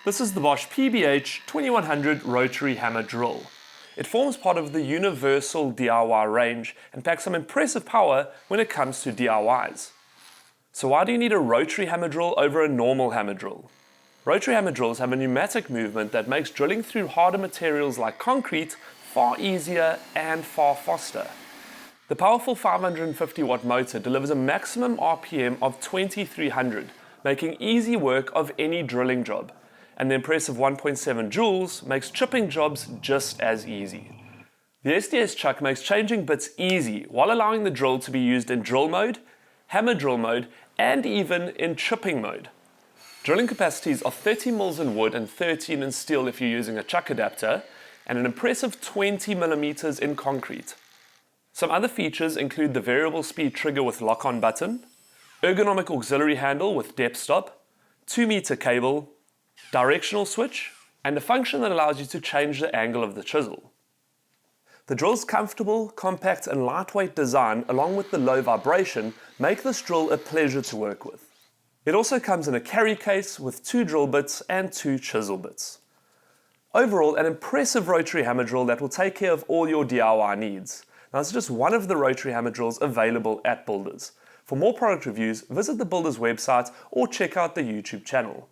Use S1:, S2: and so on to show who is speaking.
S1: This is the Bosch PBH 2100 rotary hammer drill. It forms part of the universal DIY range and packs some impressive power when it comes to DIYs. So why do you need a rotary hammer drill over a normal hammer drill? Rotary hammer drills have a pneumatic movement that makes drilling through harder materials like concrete far easier and far faster. The powerful 550 watt motor delivers a maximum RPM of 2300, making easy work of any drilling job. And the impressive 1.7 joules makes chipping jobs just as easy. The SDS chuck makes changing bits easy while allowing the drill to be used in drill mode, hammer drill mode, and even in chipping mode. Drilling capacities are 30 mils in wood and 13 in steel if you're using a chuck adapter, and an impressive 20 millimeters in concrete. Some other features include the variable speed trigger with lock-on button, ergonomic auxiliary handle with depth stop, 2-meter cable, directional switch, and a function that allows you to change the angle of the chisel. The drill's comfortable, compact, and lightweight design, along with the low vibration, make this drill a pleasure to work with. It also comes in a carry case with 2 drill bits and 2 chisel bits. Overall, an impressive rotary hammer drill that will take care of all your DIY needs. Now, it's just one of the rotary hammer drills available at Builders. For more product reviews, visit the Builders website or check out the YouTube channel.